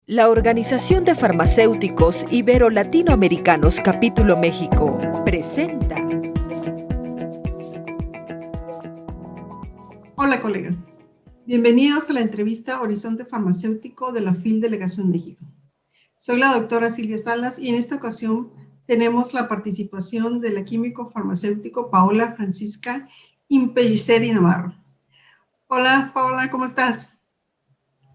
La Organización de Farmacéuticos Ibero-Latinoamericanos Capítulo México presenta. Hola colegas, bienvenidos a la entrevista Horizonte Farmacéutico de la FIL Delegación México. Soy la doctora Silvia Salas y en esta ocasión tenemos la participación de la químico farmacéutico Paola Francisca Impelliceri Navarro. Hola Paola, ¿cómo estás?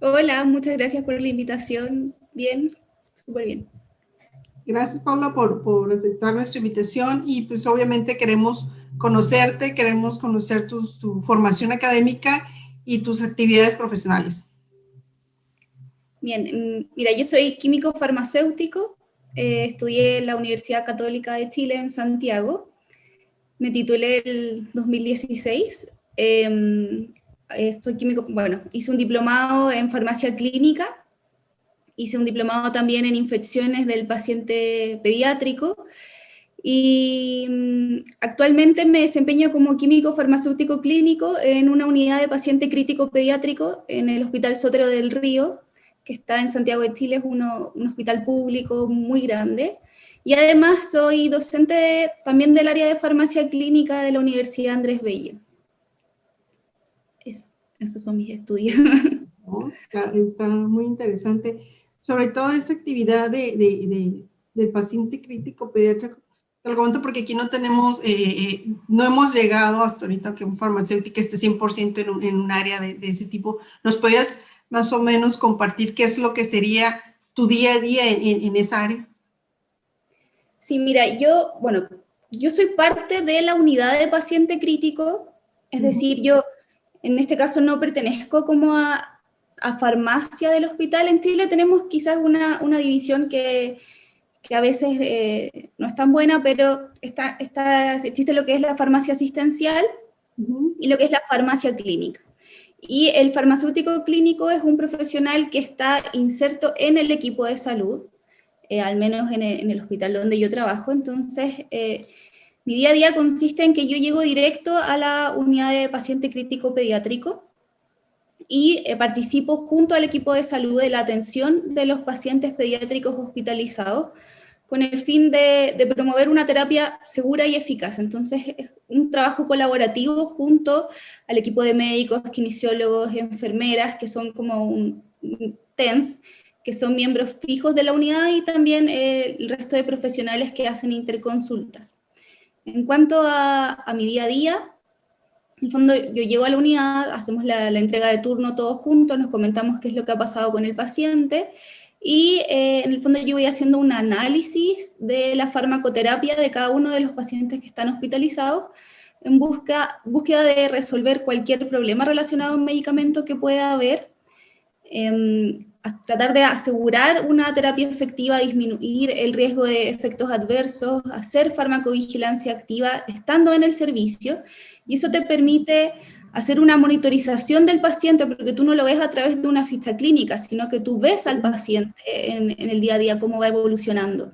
Hola, muchas gracias por la invitación. Bien, súper bien. Gracias Paola por aceptar nuestra invitación y pues obviamente queremos conocerte, queremos conocer tu formación académica y tus actividades profesionales. Bien, mira, yo soy químico farmacéutico, estudié en la Universidad Católica de Chile en Santiago, me titulé el 2016, soy químico, bueno, hice un diplomado en farmacia clínica, hice un diplomado también en infecciones del paciente pediátrico, y actualmente me desempeño como químico farmacéutico clínico en una unidad de paciente crítico pediátrico en el Hospital Sotero del Río, que está en Santiago de Chile, es un hospital público muy grande. Y además soy docente también del área de farmacia clínica de la Universidad Andrés Bello. Esos son mis estudios. Oh, está muy interesante. Sobre todo esa actividad del paciente crítico pediátrico. Te lo comento porque aquí no tenemos, no hemos llegado hasta ahorita que un farmacéutico esté 100% en un área de ese tipo. ¿Nos podías más o menos compartir qué es lo que sería tu día a día en esa área? Sí, mira, yo soy parte de la unidad de paciente crítico, es decir, yo en este caso no pertenezco como a farmacia del hospital. En Chile tenemos quizás una división que a veces no es tan buena, pero existe lo que es la farmacia asistencial y lo que es la farmacia clínica. Y el farmacéutico clínico es un profesional que está inserto en el equipo de salud, al menos en el hospital donde yo trabajo. Entonces, mi día a día consiste en que yo llego directo a la unidad de paciente crítico pediátrico y participo junto al equipo de salud de la atención de los pacientes pediátricos hospitalizados con el fin de promover una terapia segura y eficaz. Entonces, es un trabajo colaborativo junto al equipo de médicos, kinesiólogos, enfermeras, que son como un TENS, que son miembros fijos de la unidad, y también el resto de profesionales que hacen interconsultas. En cuanto a mi día a día, en el fondo yo llego a la unidad, hacemos la entrega de turno todos juntos, nos comentamos qué es lo que ha pasado con el paciente, y en el fondo yo voy haciendo un análisis de la farmacoterapia de cada uno de los pacientes que están hospitalizados en búsqueda de resolver cualquier problema relacionado a un medicamento que pueda haber, a tratar de asegurar una terapia efectiva, disminuir el riesgo de efectos adversos, hacer farmacovigilancia activa estando en el servicio, y eso te permite hacer una monitorización del paciente, porque tú no lo ves a través de una ficha clínica, sino que tú ves al paciente en el día a día cómo va evolucionando.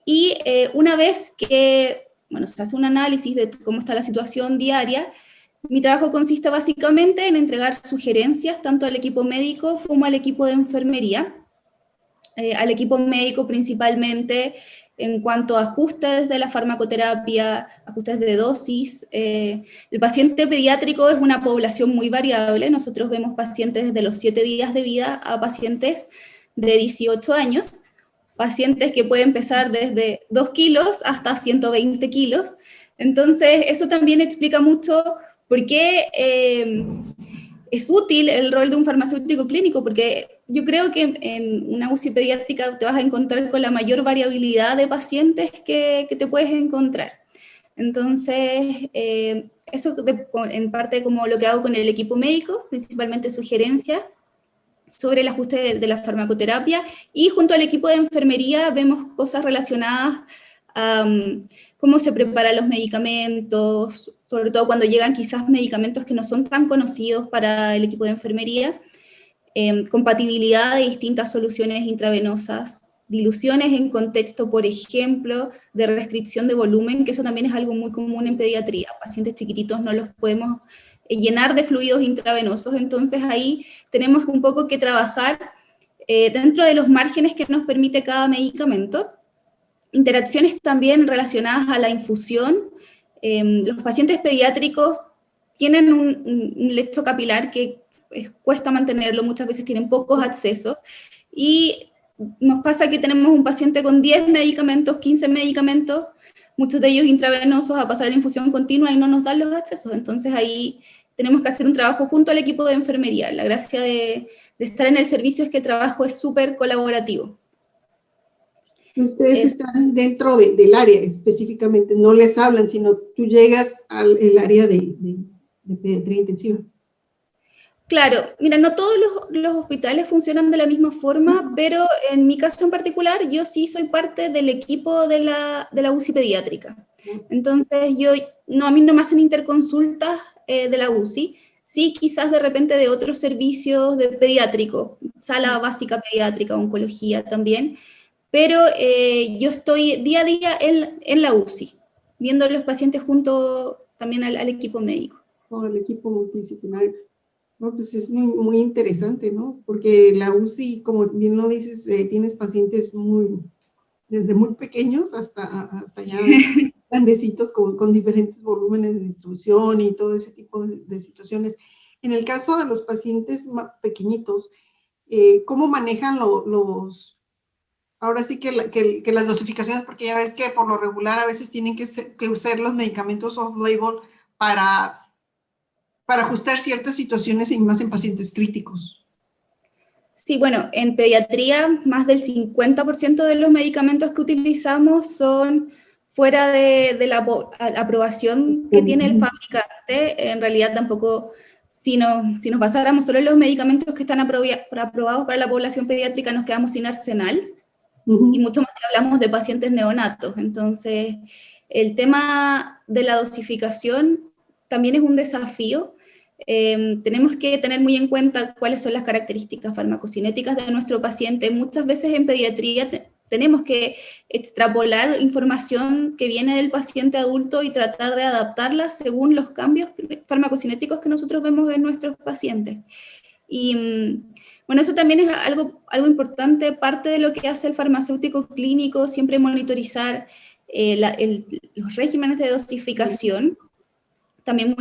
Y una vez que, se hace un análisis de cómo está la situación diaria, mi trabajo consiste básicamente en entregar sugerencias tanto al equipo médico como al equipo de enfermería. Al equipo médico principalmente en cuanto a ajustes de la farmacoterapia, ajustes de dosis. El paciente pediátrico es una población muy variable. Nosotros vemos pacientes desde los 7 días de vida a pacientes de 18 años, pacientes que pueden pesar desde 2 kilos hasta 120 kilos. Entonces, eso también explica mucho por qué es útil el rol de un farmacéutico clínico, porque yo creo que en una UCI pediátrica te vas a encontrar con la mayor variabilidad de pacientes que te puedes encontrar. Entonces, eso en parte como lo que hago con el equipo médico, principalmente sugerencias sobre el ajuste de la farmacoterapia, y junto al equipo de enfermería vemos cosas relacionadas a cómo se preparan los medicamentos, sobre todo cuando llegan quizás medicamentos que no son tan conocidos para el equipo de enfermería, compatibilidad de distintas soluciones intravenosas, diluciones en contexto, por ejemplo, de restricción de volumen, que eso también es algo muy común en pediatría. Pacientes chiquititos no los podemos llenar de fluidos intravenosos, entonces ahí tenemos un poco que trabajar dentro de los márgenes que nos permite cada medicamento. Interacciones también relacionadas a la infusión. Los pacientes pediátricos tienen un lecho capilar que cuesta mantenerlo, muchas veces tienen pocos accesos, y nos pasa que tenemos un paciente con 10 medicamentos, 15 medicamentos, muchos de ellos intravenosos, a pasar a la infusión continua y no nos dan los accesos. Entonces ahí tenemos que hacer un trabajo junto al equipo de enfermería. La gracia de estar en el servicio es que el trabajo es súper colaborativo. Ustedes están dentro del área específicamente, no les hablan, sino tú llegas al área de pediatría intensiva. Claro, mira, no todos los hospitales funcionan de la misma forma, pero en mi caso en particular, yo sí soy parte del equipo de la UCI pediátrica. Entonces, a mí no me hacen interconsultas de la UCI, sí quizás de repente de otros servicios de pediátrico, sala básica pediátrica, oncología también, pero yo estoy día a día en la UCI, viendo a los pacientes junto también al equipo médico. El equipo multidisciplinario. No, pues es muy, muy interesante, ¿no? Porque la UCI, como bien lo dices, tienes pacientes desde muy pequeños hasta ya grandecitos con diferentes volúmenes de distribución y todo ese tipo de situaciones. En el caso de los pacientes pequeñitos, ¿cómo manejan ahora sí que las dosificaciones? Porque ya ves que por lo regular a veces tienen que usar los medicamentos off-label para ajustar ciertas situaciones y más en pacientes críticos. Sí, bueno, en pediatría más del 50% de los medicamentos que utilizamos son fuera de la aprobación que tiene el fabricante. En realidad tampoco, si nos basáramos solo en los medicamentos que están aprobados para la población pediátrica, nos quedamos sin arsenal, y mucho más si hablamos de pacientes neonatos. Entonces, el tema de la dosificación también es un desafío. Tenemos que tener muy en cuenta cuáles son las características farmacocinéticas de nuestro paciente. Muchas veces en pediatría tenemos que extrapolar información que viene del paciente adulto y tratar de adaptarla según los cambios farmacocinéticos que nosotros vemos en nuestros pacientes. Y bueno, eso también es algo importante, parte de lo que hace el farmacéutico clínico, siempre monitorizar los regímenes de dosificación. También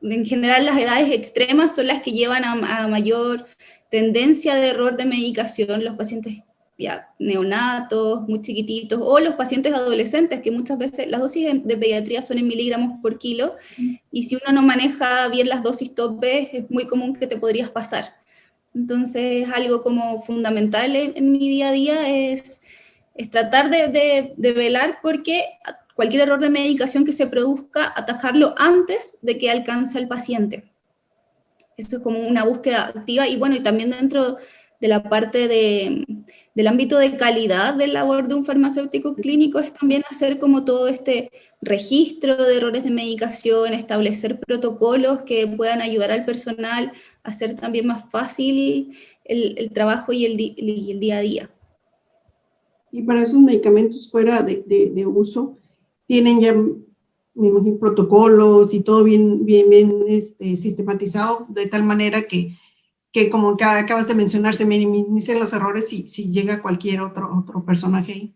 en general las edades extremas son las que llevan a mayor tendencia de error de medicación, los pacientes ya neonatos, muy chiquititos, o los pacientes adolescentes, que muchas veces las dosis de pediatría son en miligramos por kilo, y si uno no maneja bien las dosis tope, es muy común que te podrías pasar. Entonces, algo como fundamental en mi día a día es tratar de velar porque cualquier error de medicación que se produzca, atajarlo antes de que alcance al paciente. Eso es como una búsqueda activa, y bueno, y también dentro de la parte del ámbito de calidad del labor de un farmacéutico clínico es también hacer como todo este registro de errores de medicación, establecer protocolos que puedan ayudar al personal a hacer también más fácil el trabajo y el día a día. Y para esos medicamentos fuera de uso, tienen ya, me imagino, protocolos y todo bien sistematizado, de tal manera que como acabas de mencionar, se minimicen los errores si llega cualquier otro personaje ahí.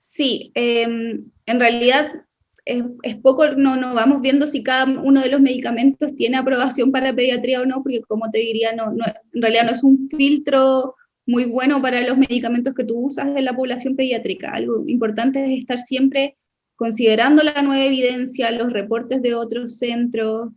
Sí, en realidad es poco, no vamos viendo si cada uno de los medicamentos tiene aprobación para pediatría o no, porque como te diría, en realidad no es un filtro muy bueno para los medicamentos que tú usas en la población pediátrica. Algo importante es estar siempre considerando la nueva evidencia, los reportes de otros centros,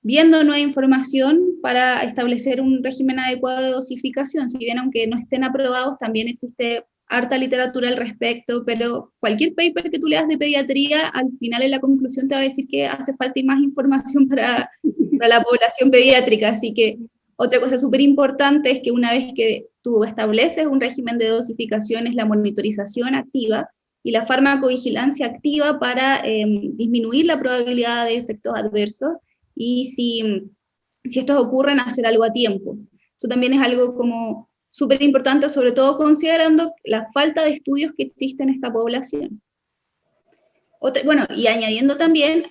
viendo nueva información para establecer un régimen adecuado de dosificación. Si bien aunque no estén aprobados, también existe harta literatura al respecto, pero cualquier paper que tú leas de pediatría, al final en la conclusión te va a decir que hace falta más información para la población pediátrica. Así que otra cosa súper importante es que una vez que tú estableces un régimen de dosificación, es la monitorización activa y la farmacovigilancia activa para disminuir la probabilidad de efectos adversos, y si estos ocurren, hacer algo a tiempo. Eso también es algo como súper importante, sobre todo considerando la falta de estudios que existe en esta población. Bueno, y añadiendo también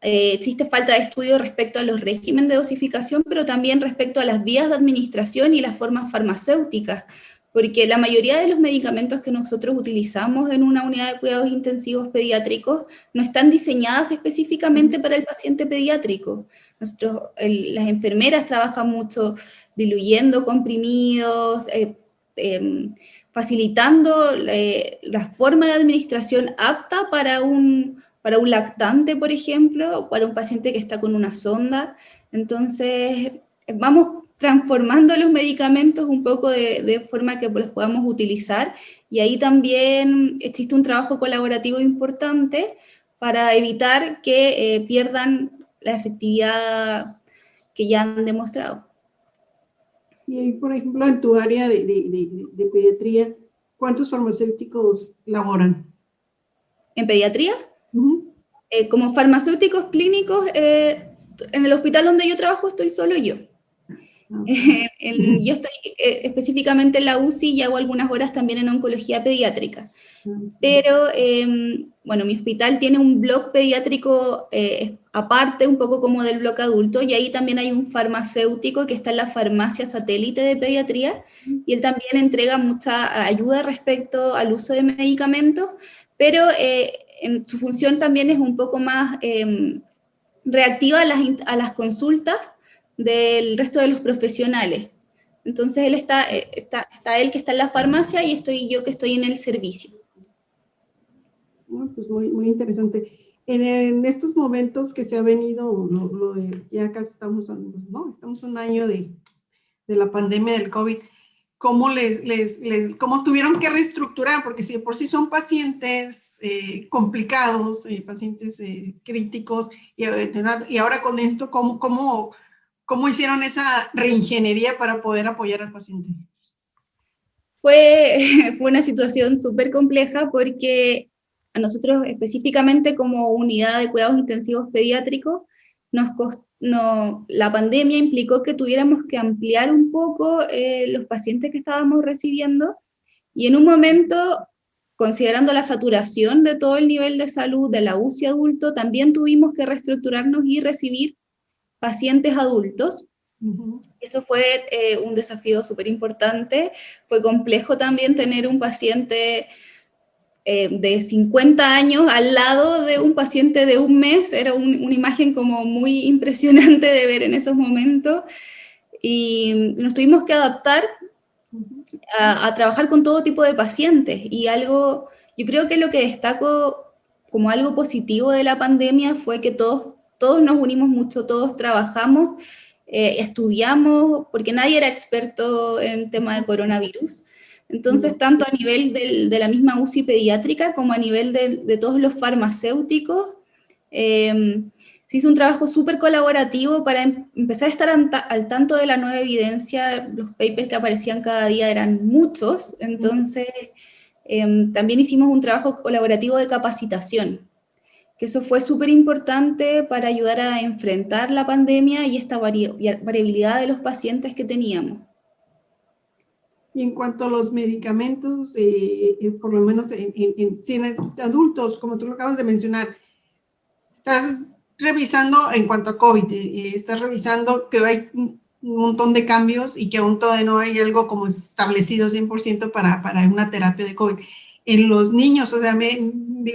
existe falta de estudio respecto a los regímenes de dosificación, pero también respecto a las vías de administración y las formas farmacéuticas, porque la mayoría de los medicamentos que nosotros utilizamos en una unidad de cuidados intensivos pediátricos no están diseñadas específicamente para el paciente pediátrico. Las enfermeras trabajan mucho diluyendo comprimidos, facilitando la forma de administración apta para un lactante, por ejemplo, o para un paciente que está con una sonda. Entonces, vamos transformando los medicamentos un poco de forma que los podamos utilizar, y ahí también existe un trabajo colaborativo importante para evitar que pierdan la efectividad que ya han demostrado. Y ahí, por ejemplo, en tu área de pediatría, ¿cuántos farmacéuticos laboran? ¿En pediatría? Uh-huh. Como farmacéuticos clínicos, en el hospital donde yo trabajo estoy solo yo. Yo estoy específicamente en la UCI y hago algunas horas también en oncología pediátrica. Pero, bueno, mi hospital tiene un bloque pediátrico aparte, un poco como del bloque adulto, y ahí también hay un farmacéutico que está en la farmacia satélite de pediatría, y él también entrega mucha ayuda respecto al uso de medicamentos, pero en su función también es un poco más reactiva a las consultas del resto de los profesionales. Entonces él está él que está en la farmacia y estoy yo que estoy en el servicio. Pues muy, muy interesante. En estos momentos que se ha venido lo de, ya casi estamos, ¿no? Estamos un año de la pandemia del COVID, ¿cómo cómo tuvieron que reestructurar? Porque si de por sí son pacientes complicados, pacientes críticos, y ahora con esto, ¿cómo hicieron esa reingeniería para poder apoyar al paciente? Fue una situación súper compleja porque a nosotros específicamente como unidad de cuidados intensivos pediátricos, la pandemia implicó que tuviéramos que ampliar un poco los pacientes que estábamos recibiendo, y en un momento, considerando la saturación de todo el nivel de salud de la UCI adulto, también tuvimos que reestructurarnos y recibir pacientes adultos. Uh-huh. Eso fue un desafío súper importante. Fue complejo también tener un paciente de 50 años al lado de un paciente de un mes. Era una imagen como muy impresionante de ver en esos momentos, y nos tuvimos que adaptar a trabajar con todo tipo de pacientes. Y yo creo que lo que destaco como algo positivo de la pandemia fue que todos nos unimos mucho, todos trabajamos, estudiamos, porque nadie era experto en el tema de coronavirus. Entonces, tanto a nivel de la misma UCI pediátrica como a nivel de todos los farmacéuticos, se hizo un trabajo súper colaborativo para empezar a estar al tanto de la nueva evidencia. Los papers que aparecían cada día eran muchos, entonces también hicimos un trabajo colaborativo de capacitación, que eso fue súper importante para ayudar a enfrentar la pandemia y esta variabilidad de los pacientes que teníamos. Y en cuanto a los medicamentos, por lo menos en adultos, como tú lo acabas de mencionar, estás revisando en cuanto a COVID, estás revisando que hay un montón de cambios y que aún todavía no hay algo como establecido 100% para una terapia de COVID. En los niños, o sea,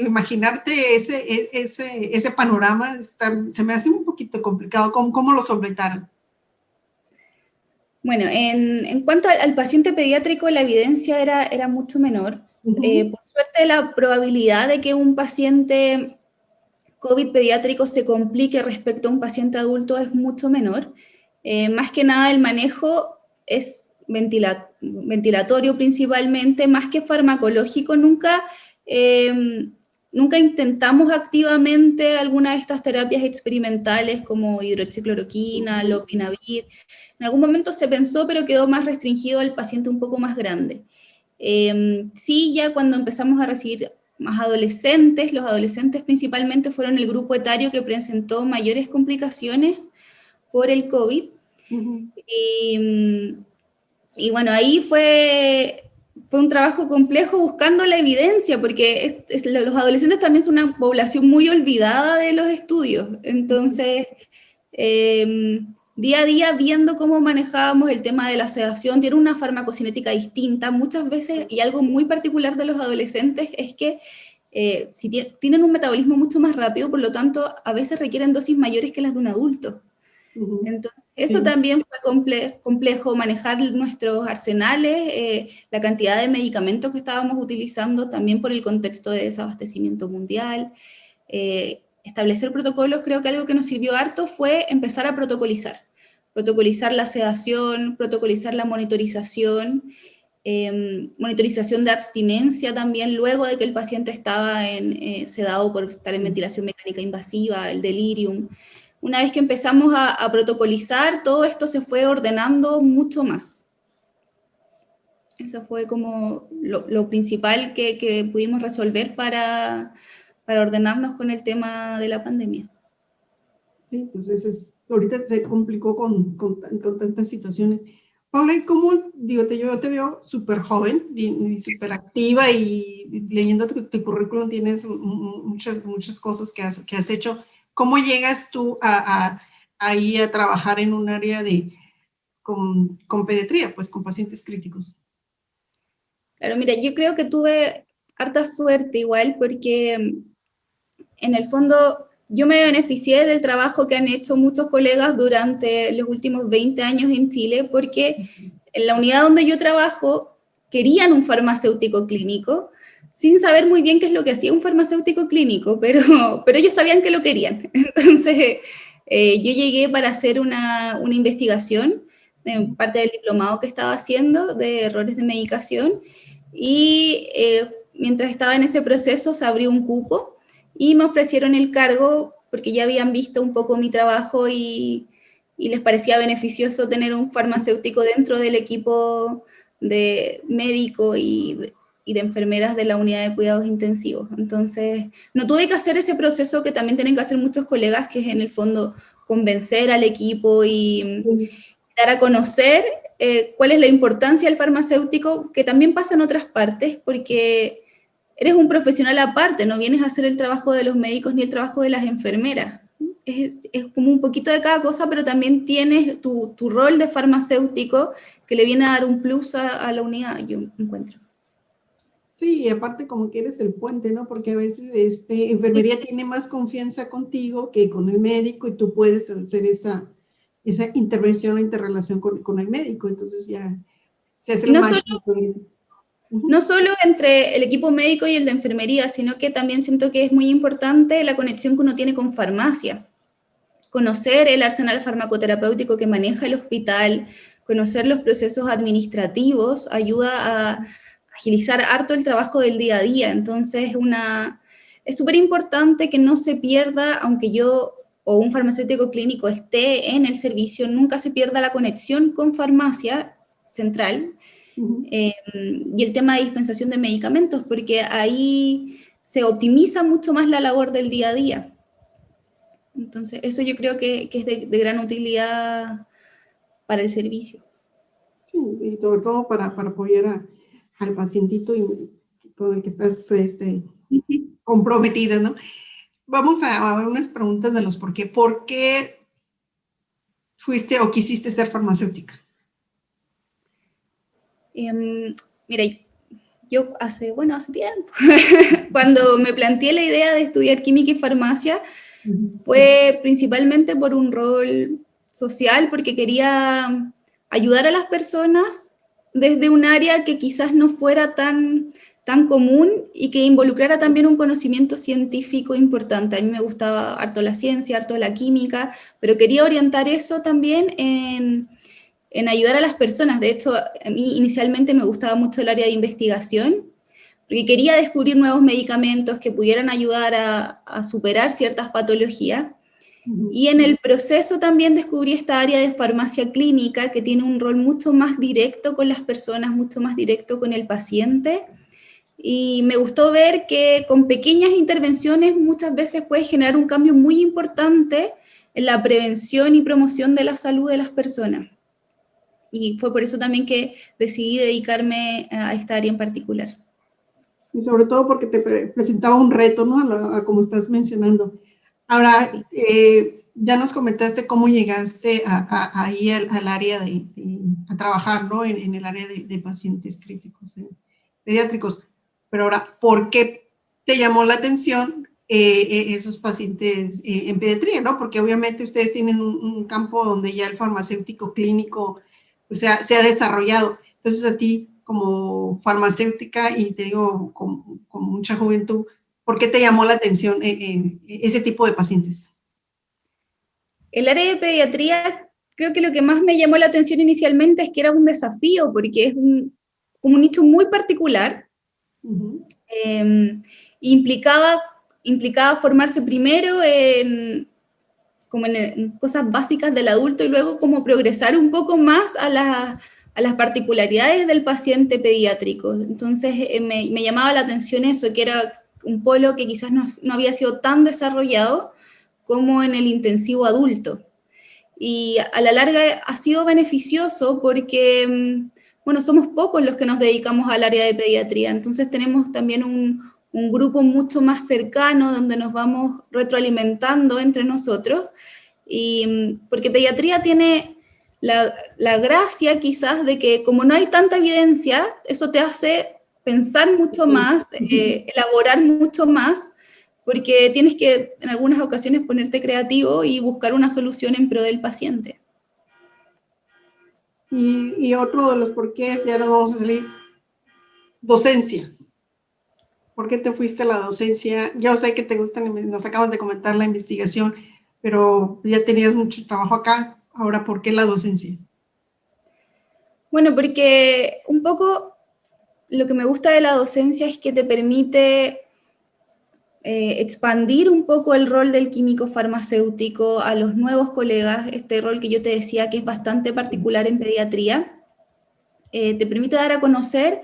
imaginarte ese panorama se me hace un poquito complicado. ¿Cómo lo solventaron? Bueno, en cuanto al paciente pediátrico, la evidencia era mucho menor. Uh-huh. Por suerte, la probabilidad de que un paciente COVID pediátrico se complique respecto a un paciente adulto es mucho menor. Más que nada, el manejo es ventilatorio principalmente, más que farmacológico. Nunca intentamos activamente alguna de estas terapias experimentales como hidroxicloroquina, lopinavir. En algún momento se pensó, pero quedó más restringido al paciente un poco más grande. Sí, ya cuando empezamos a recibir más adolescentes, los adolescentes principalmente fueron el grupo etario que presentó mayores complicaciones por el COVID. Uh-huh. Y bueno, ahí fue fue un trabajo complejo buscando la evidencia, porque los adolescentes también son una población muy olvidada de los estudios. Entonces, día a día viendo cómo manejábamos el tema de la sedación, tiene una farmacocinética distinta. Muchas veces, y algo muy particular de los adolescentes, es que si tienen un metabolismo mucho más rápido, por lo tanto, a veces requieren dosis mayores que las de un adulto. Entonces, eso Sí. también fue complejo, manejar nuestros arsenales, la cantidad de medicamentos que estábamos utilizando, también por el contexto de desabastecimiento mundial. Establecer protocolos, creo que algo que nos sirvió harto fue empezar a protocolizar. Protocolizar la sedación, protocolizar la monitorización, monitorización de abstinencia también, luego de que el paciente estaba sedado por estar en ventilación mecánica invasiva, el delirium. Una vez que empezamos a protocolizar, todo esto se fue ordenando mucho más. Eso fue como lo principal que pudimos resolver para ordenarnos con el tema de la pandemia. Sí, pues ahorita se complicó con tantas situaciones. Paula, ¿y cómo, digo, yo te veo súper joven y súper activa y leyendo tu currículum tienes muchas cosas que has hecho. ¿Cómo llegas tú ahí a trabajar en un área con pediatría, pues con pacientes críticos? Claro, mira, yo creo que tuve harta suerte igual porque en el fondo yo me beneficié del trabajo que han hecho muchos colegas durante los últimos 20 años en Chile, porque en la unidad donde yo trabajo querían un farmacéutico clínico, sin saber muy bien qué es lo que hacía un farmacéutico clínico, pero ellos sabían que lo querían. Entonces, yo llegué para hacer una investigación, parte del diplomado que estaba haciendo, de errores de medicación, y mientras estaba en ese proceso se abrió un cupo, y me ofrecieron el cargo porque ya habían visto un poco mi trabajo y les parecía beneficioso tener un farmacéutico dentro del equipo de médico y de enfermeras de la unidad de cuidados intensivos. Entonces, no tuve que hacer ese proceso que también tienen que hacer muchos colegas, que es en el fondo convencer al equipo y dar a conocer cuál es la importancia del farmacéutico, que también pasa en otras partes, porque eres un profesional aparte, no vienes a hacer el trabajo de los médicos ni el trabajo de las enfermeras. Es como un poquito de cada cosa, pero también tienes tu rol de farmacéutico que le viene a dar un plus a la unidad, yo encuentro. Sí, y aparte como que eres el puente, ¿no? Porque a veces enfermería tiene más confianza contigo que con el médico y tú puedes hacer esa intervención o interrelación con el médico, entonces ya se hace el match. No solo entre el equipo médico y el de enfermería, sino que también siento que es muy importante la conexión que uno tiene con farmacia. Conocer el arsenal farmacoterapéutico que maneja el hospital, conocer los procesos administrativos, ayuda a agilizar harto el trabajo del día a día. Entonces, es súper importante que no se pierda, aunque yo o un farmacéutico clínico esté en el servicio, nunca se pierda la conexión con farmacia central. Y el tema de dispensación de medicamentos, porque ahí se optimiza mucho más la labor del día a día. Entonces, eso yo creo que es de gran utilidad para el servicio. Sí, y sobre todo para apoyar al pacientito con el que estás comprometida, ¿no? Vamos a ver unas preguntas de los por qué. ¿Por qué fuiste o quisiste ser farmacéutica? Mira, yo hace tiempo, cuando me planteé la idea de estudiar química y farmacia, fue principalmente por un rol social, porque quería ayudar a las personas desde un área que quizás no fuera tan común y que involucrara también un conocimiento científico importante. A mí me gustaba harto la ciencia, harto la química, pero quería orientar eso también en ayudar a las personas. De hecho, a mí inicialmente me gustaba mucho el área de investigación, porque quería descubrir nuevos medicamentos que pudieran ayudar a superar ciertas patologías. Y en el proceso también descubrí esta área de farmacia clínica, que tiene un rol mucho más directo con las personas, mucho más directo con el paciente. Y me gustó ver que con pequeñas intervenciones muchas veces puedes generar un cambio muy importante en la prevención y promoción de la salud de las personas. Y fue por eso también que decidí dedicarme a esta área en particular. Y sobre todo porque te presentaba un reto, ¿no? A como estás mencionando. Ahora, Sí. Ya nos comentaste cómo llegaste ahí al área a trabajar, ¿no? En el área de pacientes críticos, pediátricos. Pero ahora, ¿por qué te llamó la atención esos pacientes en pediatría, ¿no? Porque obviamente ustedes tienen un campo donde ya el farmacéutico clínico pues, se ha desarrollado. Entonces, a ti, como farmacéutica, y te digo, con mucha juventud, ¿por qué te llamó la atención ese tipo de pacientes? El área de pediatría, creo que lo que más me llamó la atención inicialmente es que era un desafío, porque es como un nicho muy particular. Uh-huh. Implicaba formarse primero en cosas básicas del adulto y luego como progresar un poco más a las particularidades del paciente pediátrico. Entonces me llamaba la atención eso, que era un polo que quizás no había sido tan desarrollado como en el intensivo adulto. Y a la larga ha sido beneficioso porque, bueno, somos pocos los que nos dedicamos al área de pediatría, entonces tenemos también un grupo mucho más cercano donde nos vamos retroalimentando entre nosotros, y porque pediatría tiene la gracia quizás de que como no hay tanta evidencia, eso te hace pensar mucho más, elaborar mucho más, porque tienes que en algunas ocasiones ponerte creativo y buscar una solución en pro del paciente. Y otro de los porqués, ya nos vamos a salir, docencia. ¿Por qué te fuiste a la docencia? Yo sé que te gustan, nos acabas de comentar la investigación, pero ya tenías mucho trabajo acá, ahora ¿por qué la docencia? Bueno, porque un poco lo que me gusta de la docencia es que te permite expandir un poco el rol del químico farmacéutico a los nuevos colegas, este rol que yo te decía que es bastante particular en pediatría, te permite dar a conocer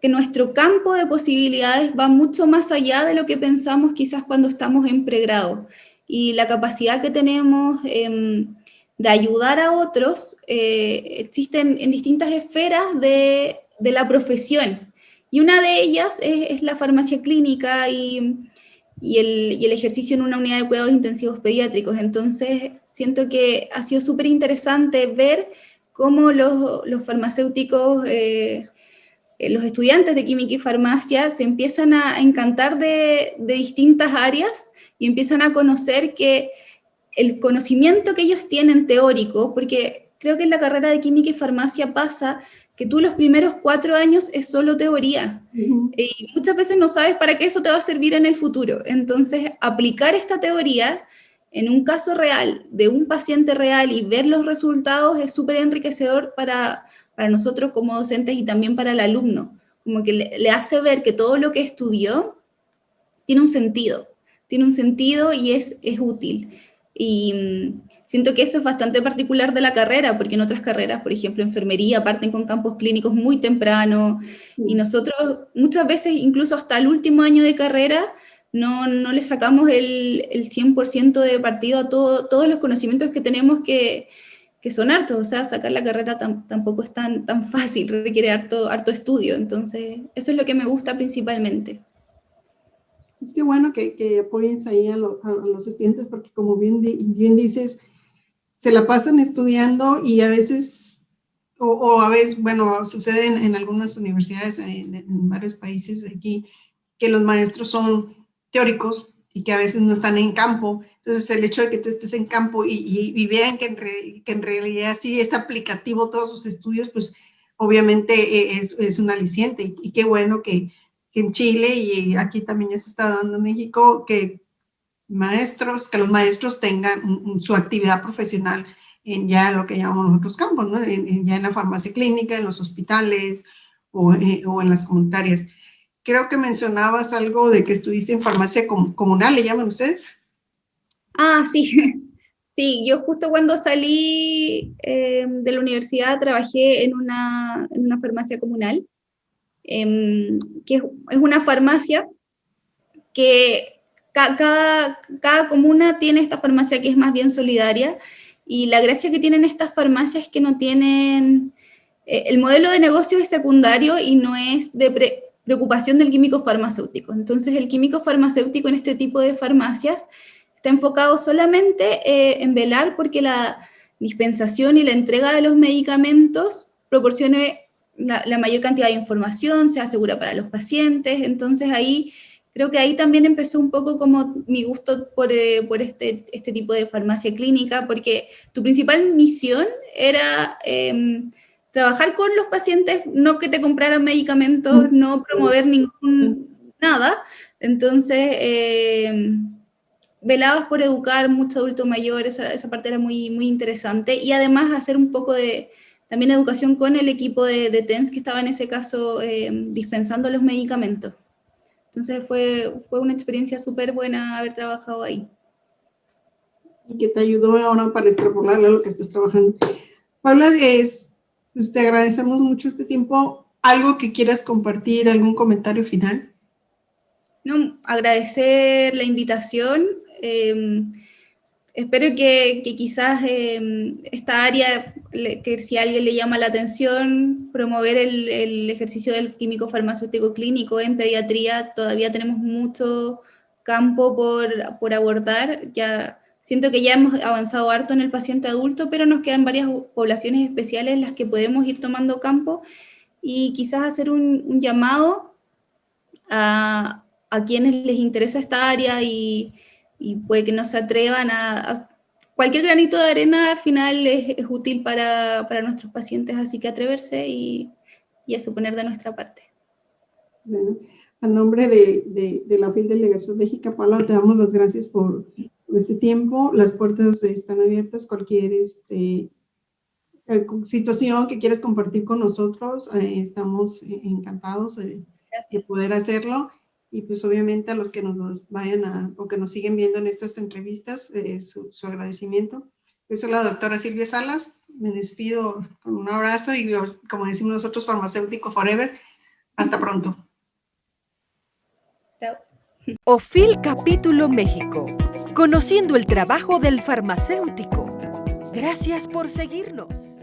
que nuestro campo de posibilidades va mucho más allá de lo que pensamos quizás cuando estamos en pregrado. Y la capacidad que tenemos de ayudar a otros existen en distintas esferas de la profesión. Y una de ellas es la farmacia clínica y el ejercicio en una unidad de cuidados intensivos pediátricos. Entonces, siento que ha sido súper interesante ver cómo los farmacéuticos, los estudiantes de química y farmacia se empiezan a encantar de distintas áreas y empiezan a conocer que el conocimiento que ellos tienen teórico, porque creo que en la carrera de química y farmacia pasa que tú los primeros 4 años es solo teoría. Uh-huh. Y muchas veces no sabes para qué eso te va a servir en el futuro. Entonces, aplicar esta teoría en un caso real, de un paciente real y ver los resultados es súper enriquecedor para nosotros como docentes y también para el alumno. Como que le hace ver que todo lo que estudió tiene un sentido y es útil. Y siento que eso es bastante particular de la carrera, porque en otras carreras, por ejemplo, enfermería, parten con campos clínicos muy temprano, y nosotros muchas veces, incluso hasta el último año de carrera, no le sacamos el 100% de partido a todos los conocimientos que tenemos que son hartos. O sea, sacar la carrera tampoco es tan fácil, requiere harto estudio. Entonces, eso es lo que me gusta principalmente. Es que bueno que apoyes ahí a los estudiantes, porque como bien dices, se la pasan estudiando y a veces, o a veces, bueno, sucede en algunas universidades, en varios países de aquí, que los maestros son teóricos y que a veces no están en campo. Entonces, el hecho de que tú estés en campo y vean que en realidad sí es aplicativo todos sus estudios, pues obviamente es un aliciente. Y qué bueno que en Chile y aquí también ya se está dando en México, que los maestros tengan su actividad profesional en ya lo que llamamos nosotros campos, ¿no? Ya en la farmacia clínica, en los hospitales o en las comunitarias. Creo que mencionabas algo de que estuviste en farmacia comunal, ¿le llaman ustedes? Ah, sí. Sí, yo justo cuando salí de la universidad trabajé en una farmacia comunal, que es una farmacia que cada comuna tiene esta farmacia que es más bien solidaria Y la gracia que tienen estas farmacias es que no tienen, el modelo de negocio es secundario y no es de preocupación del químico farmacéutico. Entonces el químico farmacéutico en este tipo de farmacias está enfocado solamente en velar porque la dispensación y la entrega de los medicamentos proporcione la mayor cantidad de información, sea segura para los pacientes. Entonces ahí, creo que ahí también empezó un poco como mi gusto por este tipo de farmacia clínica, porque tu principal misión era trabajar con los pacientes, no que te compraran medicamentos, no promover nada. Entonces, velabas por educar mucho adulto mayor, esa parte era muy, muy interesante, y además hacer un poco de también educación con el equipo de TENS que estaba en ese caso dispensando los medicamentos. Entonces fue una experiencia súper buena haber trabajado ahí. Y que te ayudó ahora para extrapolarle a lo que estás trabajando. Paula, pues te agradecemos mucho este tiempo. ¿Algo que quieras compartir, algún comentario final? No, agradecer la invitación. Espero que quizás esta área, que si a alguien le llama la atención, promover el ejercicio del químico farmacéutico clínico en pediatría. Todavía tenemos mucho campo por abordar. Ya siento que ya hemos avanzado harto en el paciente adulto, pero nos quedan varias poblaciones especiales en las que podemos ir tomando campo, y quizás hacer un llamado a quienes les interesa esta área y puede que no se atrevan a cualquier granito de arena al final es útil para nuestros pacientes, así que atreverse y a suponer de nuestra parte. Bueno, a nombre de la FIL Delegación México, Paula, te damos las gracias por este tiempo. Las puertas están abiertas. Cualquier situación que quieras compartir con nosotros, estamos encantados de poder hacerlo. Y pues obviamente a los que nos vayan o que nos siguen viendo en estas entrevistas, su agradecimiento. Yo soy la doctora Silvia Salas, me despido con un abrazo y, como decimos nosotros, farmacéutico forever. Hasta pronto. Chao. OFIL Capítulo México, conociendo el trabajo del farmacéutico. Gracias por seguirnos.